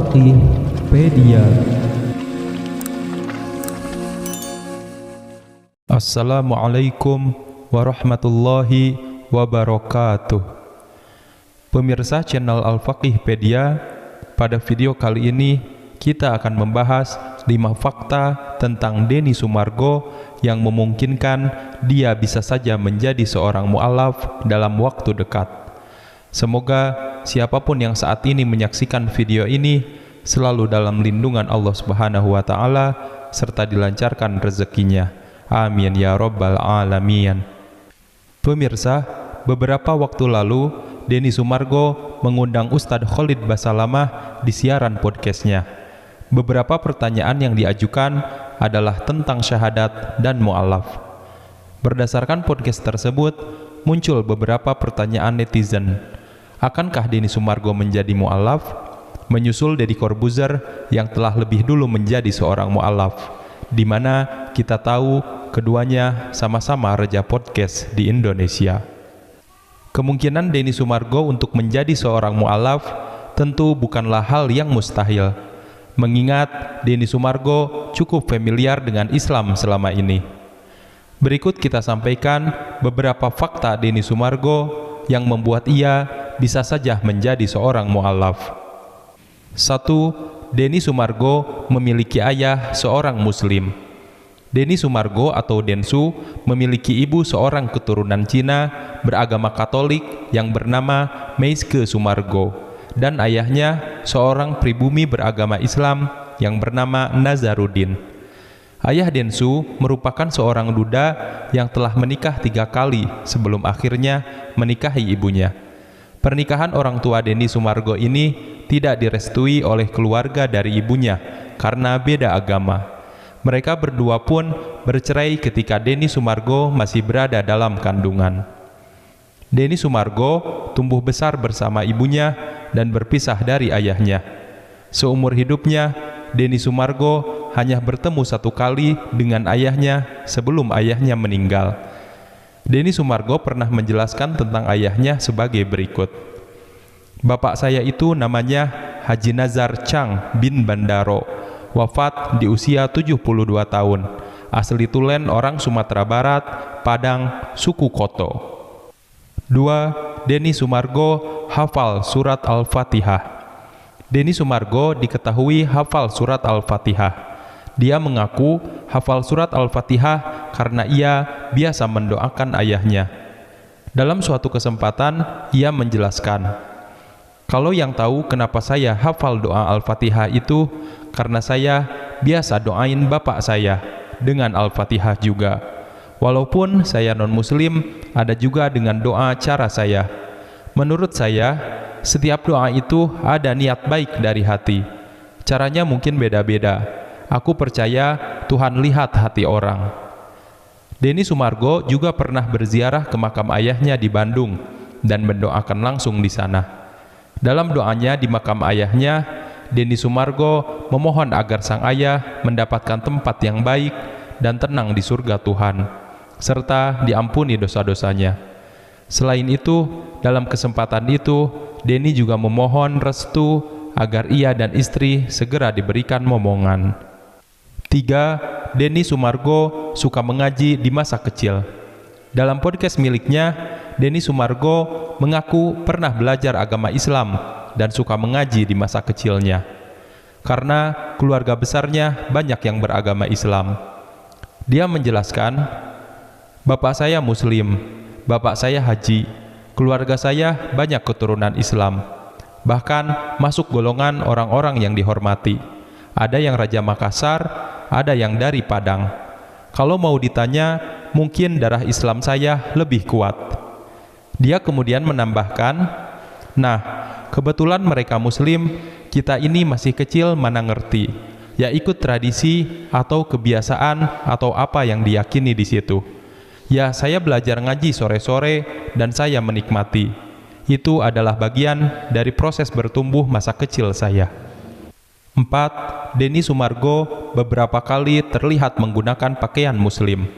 Al-Faqihpedia. Assalamualaikum warahmatullahi wabarakatuh. Pemirsa channel Al-Faqihpedia, pada video kali ini kita akan membahas 5 fakta tentang Denny Sumargo yang memungkinkan dia bisa saja menjadi seorang mu'alaf dalam waktu dekat. Semoga siapapun yang saat ini menyaksikan video ini selalu dalam lindungan Allah Subhanahu wa Ta'ala serta dilancarkan rezekinya. Amin ya Rabbal Alamin. Pemirsa, beberapa waktu lalu Denny Sumargo mengundang Ustadz Khalid Basalamah di siaran podcastnya. Beberapa pertanyaan yang diajukan adalah tentang syahadat dan mu'alaf. Berdasarkan podcast tersebut, muncul beberapa pertanyaan netizen. Akankah Denny Sumargo menjadi mu'alaf? Menyusul Deddy Corbuzier yang telah lebih dulu menjadi seorang mu'alaf, di mana kita tahu keduanya sama-sama raja podcast di Indonesia. Kemungkinan Denny Sumargo untuk menjadi seorang mu'alaf tentu bukanlah hal yang mustahil, mengingat Denny Sumargo cukup familiar dengan Islam selama ini. Berikut kita sampaikan beberapa fakta Denny Sumargo yang membuat ia bisa saja menjadi seorang mu'alaf. 1. Denny Sumargo memiliki ayah seorang muslim. Denny Sumargo atau Densu memiliki ibu seorang keturunan Cina beragama Katolik yang bernama Meiske Sumargo, dan ayahnya seorang pribumi beragama Islam yang bernama Nazaruddin. Ayah Densu merupakan seorang duda yang telah menikah 3 kali sebelum akhirnya menikahi ibunya. Pernikahan orang tua Denny Sumargo ini tidak direstui oleh keluarga dari ibunya karena beda agama. Mereka berdua pun bercerai ketika Denny Sumargo masih berada dalam kandungan. Denny Sumargo tumbuh besar bersama ibunya dan berpisah dari ayahnya. Seumur hidupnya, Denny Sumargo hanya bertemu 1 kali dengan ayahnya sebelum ayahnya meninggal. Denny Sumargo pernah menjelaskan tentang ayahnya sebagai berikut. Bapak saya itu namanya Haji Nazar Chang bin Bandaro, wafat di usia 72 tahun, asli Tulen orang Sumatera Barat, Padang, suku Koto. 2. Denny Sumargo hafal surat Al-Fatihah. Denny Sumargo diketahui hafal surat Al-Fatihah. Dia mengaku hafal surat Al-Fatihah karena ia biasa mendoakan ayahnya. Dalam suatu kesempatan, ia menjelaskan, "Kalau yang tahu kenapa saya hafal doa Al-Fatihah itu karena saya biasa doain bapak saya dengan Al-Fatihah juga. Walaupun saya non-muslim, ada juga dengan doa cara saya. Menurut saya, setiap doa itu ada niat baik dari hati. Caranya mungkin beda-beda. Aku percaya Tuhan lihat hati orang." Denny Sumargo juga pernah berziarah ke makam ayahnya di Bandung dan mendoakan langsung di sana. Dalam doanya di makam ayahnya, Denny Sumargo memohon agar sang ayah mendapatkan tempat yang baik dan tenang di surga Tuhan, serta diampuni dosa-dosanya. Selain itu, dalam kesempatan itu, Denny juga memohon restu agar ia dan istri segera diberikan momongan. 3. Denny Sumargo suka mengaji di masa kecil. Dalam podcast miliknya, Denny Sumargo mengaku pernah belajar agama Islam dan suka mengaji di masa kecilnya. Karena keluarga besarnya banyak yang beragama Islam. Dia menjelaskan, "Bapak saya Muslim, bapak saya haji, keluarga saya banyak keturunan Islam. Bahkan masuk golongan orang-orang yang dihormati. Ada yang Raja Makassar, ada yang dari Padang. Kalau mau ditanya, mungkin darah Islam saya lebih kuat." Dia kemudian menambahkan, "Nah, kebetulan mereka Muslim, kita ini masih kecil mana ngerti, ya ikut tradisi atau kebiasaan atau apa yang diyakini di situ. Ya saya belajar ngaji sore-sore dan saya menikmati. Itu adalah bagian dari proses bertumbuh masa kecil saya." 4. Denny Sumargo beberapa kali terlihat menggunakan pakaian Muslim.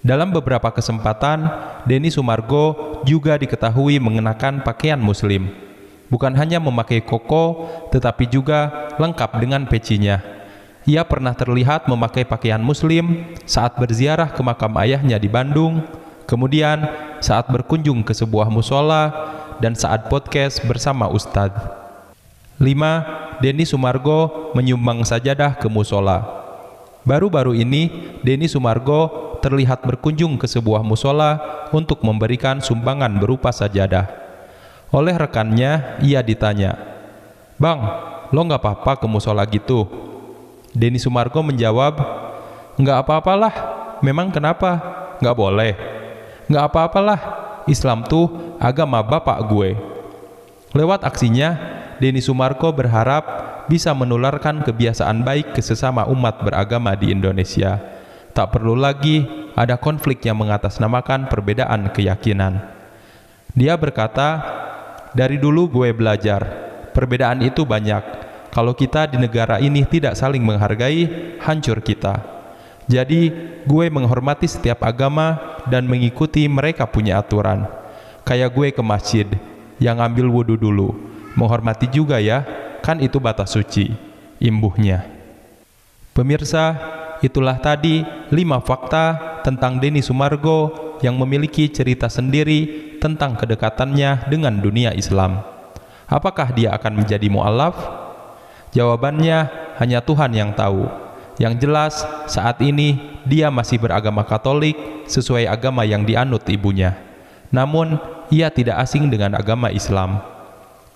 Dalam beberapa kesempatan, Denny Sumargo juga diketahui mengenakan pakaian Muslim. Bukan hanya memakai koko, tetapi juga lengkap dengan pecinya. Ia pernah terlihat memakai pakaian muslim saat berziarah ke makam ayahnya di Bandung, kemudian saat berkunjung ke sebuah musola, dan saat podcast bersama Ustadz. 5. Denny Sumargo menyumbang sajadah ke musola. Baru-baru ini, Denny Sumargo terlihat berkunjung ke sebuah musola untuk memberikan sumbangan berupa sajadah. Oleh rekannya, ia ditanya, "Bang, lo nggak apa-apa ke musola gitu?" Denny Sumargo menjawab, "Nggak apa-apalah, memang kenapa? Nggak boleh?" "Nggak apa-apalah, Islam tuh agama bapak gue." Lewat aksinya, Denny Sumargo berharap bisa menularkan kebiasaan baik ke sesama umat beragama di Indonesia. Tak perlu lagi ada konflik yang mengatasnamakan perbedaan keyakinan. Dia berkata, "Dari dulu gue belajar, perbedaan itu banyak. Kalau kita di negara ini tidak saling menghargai, hancur kita. Jadi, gue menghormati setiap agama dan mengikuti mereka punya aturan. Kayak gue ke masjid, yang ngambil wudhu dulu. Menghormati juga ya, kan itu batas suci," imbuhnya. Pemirsa, itulah tadi 5 fakta tentang Denny Sumargo yang memiliki cerita sendiri tentang kedekatannya dengan dunia Islam. Apakah dia akan menjadi mu'alaf? Jawabannya hanya Tuhan yang tahu. Yang jelas, saat ini dia masih beragama Katolik sesuai agama yang dianut ibunya. Namun, ia tidak asing dengan agama Islam.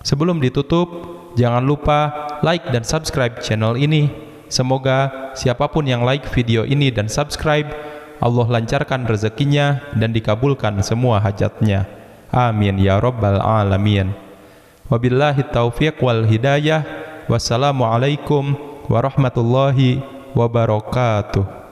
Sebelum ditutup, jangan lupa like dan subscribe channel ini. Semoga siapapun yang like video ini dan subscribe, Allah lancarkan rezekinya dan dikabulkan semua hajatnya. Amin ya rabbal alamin. Wabillahi taufiq wal hidayah. Wassalamualaikum warahmatullahi wabarakatuh.